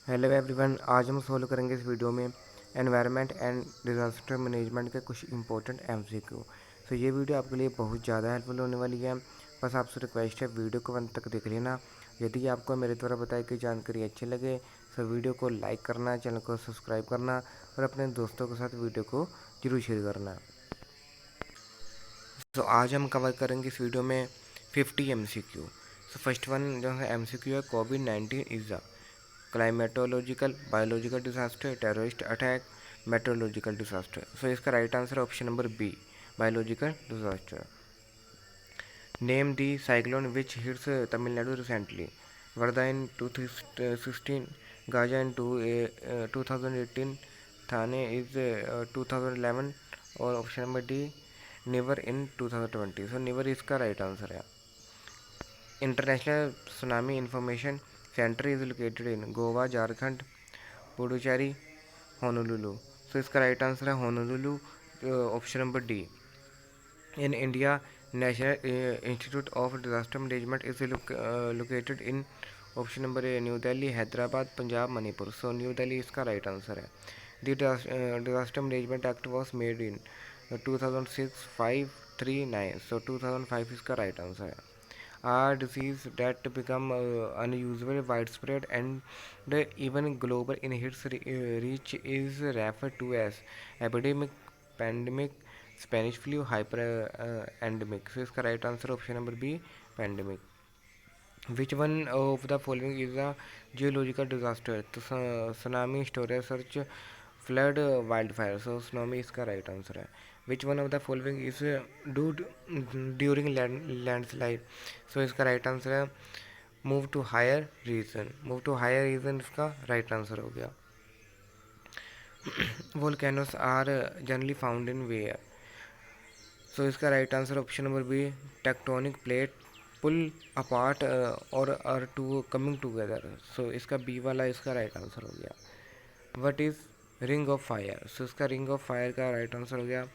Hello everyone, आज हम solve करेंगे इस वीडियो में एनवायरनमेंट एंड डिज़ास्टर मैनेजमेंट के कुछ इंपॉर्टेंट एमसीक्यू। तो ये वीडियो आपके लिए बहुत ज़्यादा हेल्पफुल होने वाली है। बस आपसे रिक्वेस्ट है, वीडियो को अंत तक देख लेना। यदि आपको मेरे द्वारा बताई गई जानकारी अच्छी लगे तो वीडियो को लाइक करना, चैनल को सब्सक्राइब करना और अपने दोस्तों के साथ वीडियो को जरूर शेयर करना। तो आज हम कवर करेंगे इस वीडियो में 50 एमसीक्यू। तो फर्स्ट वन जो है एमसीक्यू है, कोविड-19 is the climatological, biological disaster, terrorist attack, meteorological disaster. सो इसका राइट आंसर है option number B, biological disaster. Name the cyclone which hits Tamil Nadu recently, Wardha in 2016, Gaza in 2018, Thane is 2011 और option number D निवर इन 2020। सो निवर इसका right answer है। International tsunami information centre is located in Goa, Jharkhand, Puducherry, Honolulu. सो इसका right answer है Honolulu, option number D. In India, national institute of disaster management is located in option number a new Delhi, Hyderabad, Punjab, Manipur. So new Delhi इसका right answer है। The disaster management act was made in 2006, 539। सो 2005 इसका right answer है। A disease that become unusually widespread and even global in its reach is referred to as epidemic, pandemic, Spanish flu, hyper endemic. So इसका right answer option number B, pandemic. Which one of the following is a geological disaster? तो tsunami, storage surge, flood, wild fire. So tsunami इसका right answer है। Which one of the following is do during landslide? So इसका right answer है move to higher region. Move to higher region इसका right answer हो गया। Volcanoes are generally found in where? So इसका right answer option number B, tectonic plate pull apart और are to coming together. So इसका B वाला इसका right answer हो गया। What is ring of fire? So इसका रिंग ऑफ फायर का right answer हो गया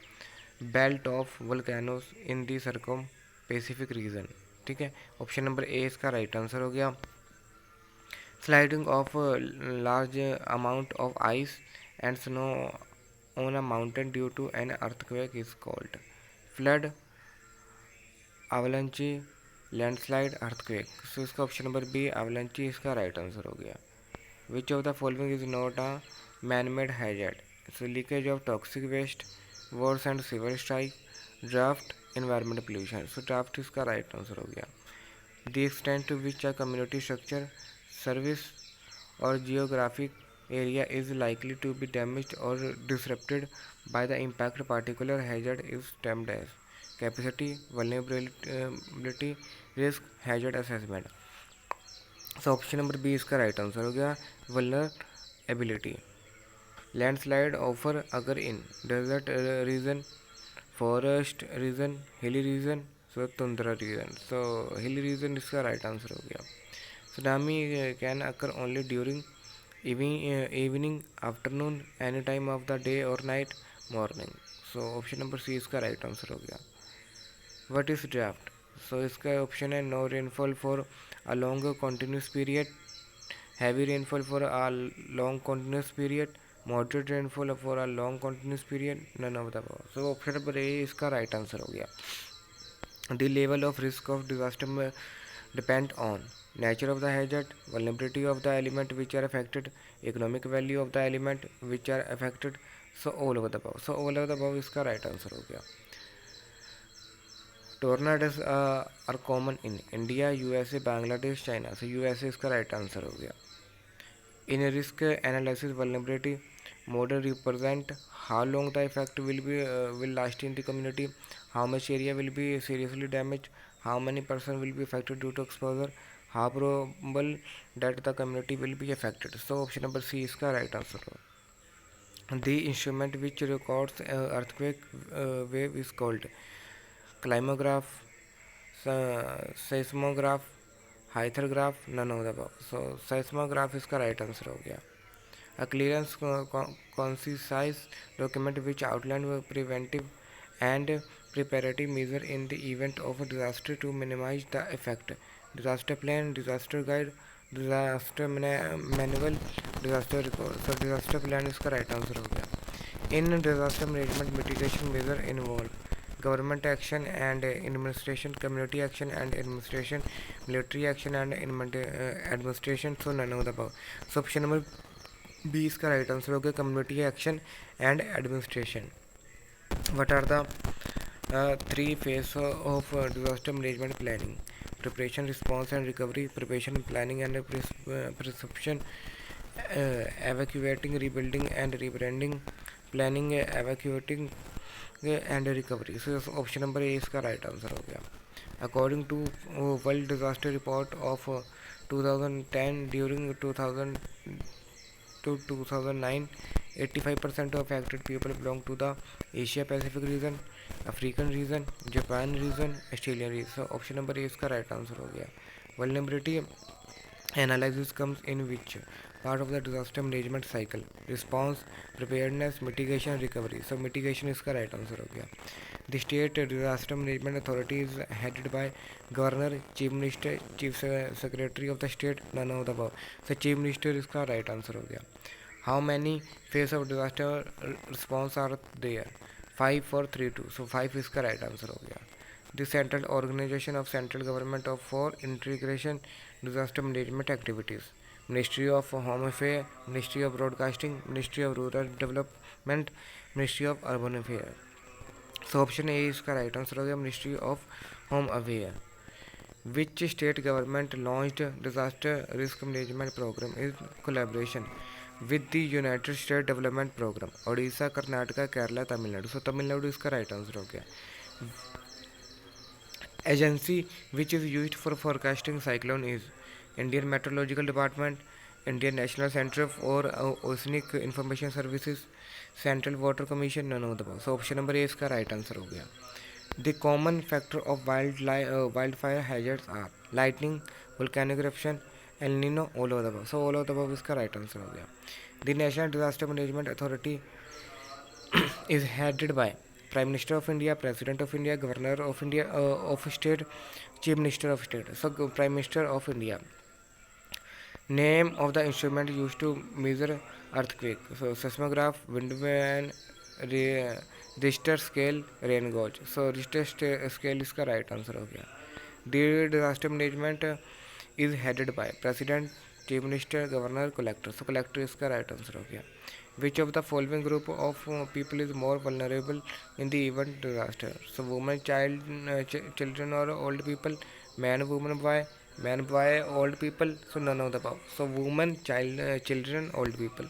belt of volcanoes in the circum Pacific region. ठीक है, ऑप्शन नंबर ए इसका राइट आंसर हो गया। Sliding of large amount of ice and snow on a mountain due to an earthquake is called flood, avalanche, landslide, earthquake. So इसका option number B avalanche इसका right answer हो गया। Which of the following is not a man made hazard? So leakage of toxic waste, wars and civil strike, draft, environment pollution. So draft इसका right answer हो गया। The extent to which a community structure, service or geographic area is likely to be damaged or disrupted by the impact, particular hazard is termed as capacity, vulnerability, risk, hazard assessment। So option number B इसका right answer हो गया, vulnerability। Landslide ऑफर occur in desert region, forest region, hilly region, so tundra region. So hilly region इसका right answer हो गया। Tsunami can occur only during evening, afternoon, any time of the day or night, morning। So option number C इसका right answer हो गया। What is draft? सो इसका option है no rainfall for a long continuous period, heavy rainfall for a long continuous period, moderate rainfall for a long continuous period, none of the above. So option number A इसका right answer हो गया। The level of risk of disaster depend on nature of the hazard, vulnerability of the element which are affected, economic value of the element which are affected, so all of the above। so all of the above इसका right answer हो गया। Tornadoes are common in India, USA, Bangladesh, China. so USA इसका right answer हो गया। In a risk analysis vulnerability model represent how long the effect will last in the community, how much area will be seriously damaged, how many person will be affected due to exposure, how probable that the community will be affected। so option number C इसका right answer हो। The instrument which records earthquake wave is called climatograph, seismograph, hythergraph, none of the above. So seismograph इसका right answer हो गया। A clearance concise document which outline preventive and preparative measure in the event of disaster to minimise the effect, disaster plan, disaster guide, disaster manual, disaster record. So disaster plan इसका right answer हो गया। In disaster management mitigation measure involve government action and administration, community action and administration, military action and administration. So none of the above. So option number B इसका right answer हो गया, community action and administration. What are the three phases of disaster management planning? Preparation, response and recovery. Preparation, planning and perception. Evacuating, rebuilding and rebranding. Planning, evacuating and recovery. So option number A इसका right answer हो गया। According to World Disaster Report of 2010, during 2000 to 2009, 85% of affected people belong to the Asia Pacific region, African region, Japan region, Australian region. So option number A इसका right answer हो गया। Vulnerability analysis comes in which part of the disaster management cycle? Response, preparedness, mitigation, recovery. So mitigation इसका right answer हो गया। The state disaster management authority is headed by governor, chief minister, chief secretary of the state, none of the above. So chief minister इसका right answer हो गया। How many phases of disaster response are there? 5, 4, 3, 2. So 5 इसका right answer हो गया। The central organization of central government of for integration disaster management activities: Ministry of Home Affairs, Ministry of Broadcasting, Ministry of Rural Development, Ministry of Urban Affairs. So option A इसका right answer हो गया, Ministry of Home Affairs. Which state government launched disaster risk management program in collaboration with the United States Development Program? Odisha, Karnataka, Kerala, Tamil Nadu. So Tamil Nadu इसका right answer हो गया। Agency which is used for forecasting cyclone is Indian Meteorological Department, Indian National Center for Oceanic Information Services, Central Water Commission, none of the above. So option number A इसका right answer हो गया। The common factor of wildfire hazards are lightning, volcanic eruption, El Nino, all of the above. So all of the above इसका right answer हो गया। The National Disaster Management Authority is headed by Prime Minister of India, President of India, Governor of India, of State, Chief Minister of State. So Prime Minister of India. Name of the instrument used to measure earthquake. So seismograph, wind vane, Richter scale, rain gauge. So Richter scale इसका right answer हो गया। The disaster management is headed by President, Chief Minister, Governor, Collector. So Collector इसका right answer हो गया। Which of the following group of people is more vulnerable in the event disaster? So women, child, children or old people, man, woman, boy, man, boy, old people. So none of the above. So women, child, children, old people.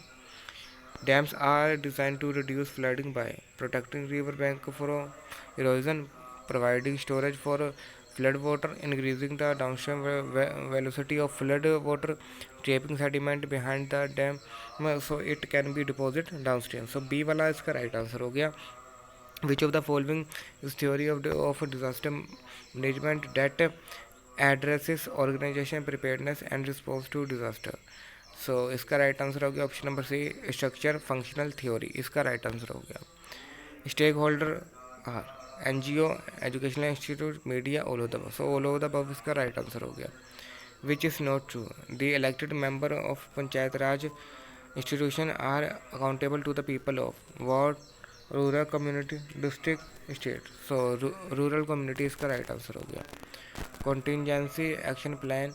Dams are designed to reduce flooding by protecting river bank from erosion, providing storage for flood water, increasing the downstream velocity of flood water, trapping sediment behind the dam so it can be deposited downstream. So B वाला इसका right answer हो गया। Which of the following is theory of disaster management that addresses organization, preparedness and response to disaster? सो इसका right answer हो गया option number C, structure functional theory इसका right answer हो गया। Stakeholder are NGO, educational institute, media, all of the above. So all of the above इसका right answer हो गया। Which is not true, the elected member of panchayat Raj institution are accountable to the people of ward, rural community, district, state. So rural community इसका right answer हो गया। Contingency action plan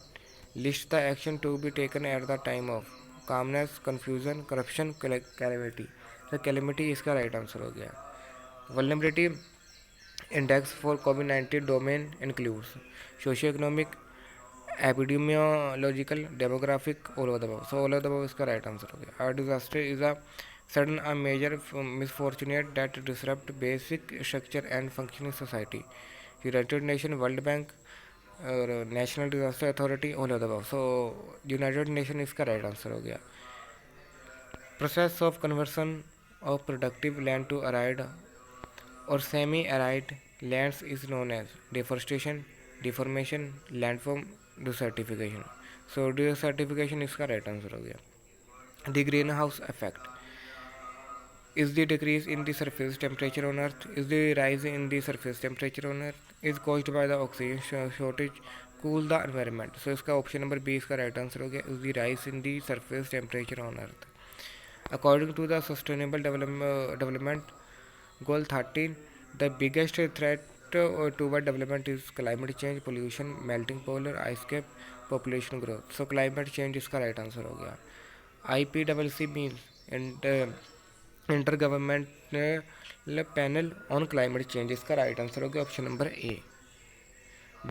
list the action to be taken at the time of calmness, confusion, corruption, calamity. तो calamity इसका right answer हो गया। Vulnerability index for कोविड-19 domain includes socio economic, epidemiological, demographic, all of the above. So all of the above इसका right answer हो गया। A disaster is a sudden a major misfortune that disrupt basic structure and functioning society. United Nations, World Bank और national disaster authority, all of the above. So united nation इसका right answer हो गया। Process of conversion of productive land to arid और semi arid lands is known as deforestation, deformation, landform, desertification. So desertification इसका right answer हो गया। The green house effect is the decrease in the surface temperature on earth, is the rise in the surface temperature on earth, is caused by the oxygen shortage, cool the environment. So इसका option number B इसका right answer हो गया, is the rise in the surface temperature on earth. According to the sustainable development goal 13, the biggest threat toward development is climate change, pollution, melting polar ice cap, population growth। So climate change इसका right answer हो गया। IPCC means inter government panel on climate change, इसका right answer हो गया option number A.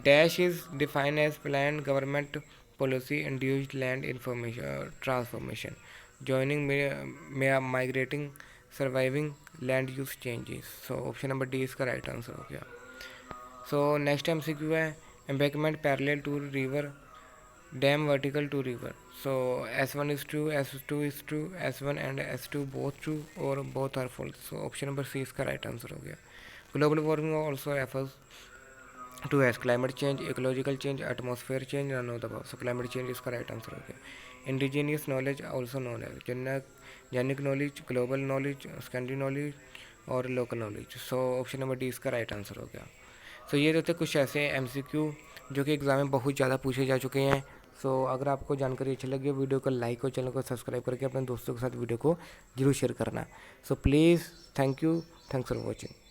Dash is defined as plan government policy induced land information transformation joining migrating surviving land use changes. So option number D इसका right answer हो गया। So next MCQ है embankment parallel to river, dam vertical to river. So S1 is true, S2 is true, S1 and S2 both true और both are false। So option number C इसका right answer हो गया। Global warming also refers to as climate change, ecological change, atmosphere change, none of the above. So climate change इसका right answer हो गया। Indigenous knowledge also known as genic knowledge, global knowledge, secondary knowledge और local knowledge. So option number D इसका right answer हो गया। सो ये तो थे कुछ ऐसे MCQ जो कि एग्ज़ाम में बहुत ज़्यादा पूछे जा चुके हैं। सो अगर आपको जानकारी अच्छी लगी वीडियो को लाइक और चैनल को सब्सक्राइब करके अपने दोस्तों के साथ वीडियो को जरूर शेयर करना। So please thank you, thanks for watching.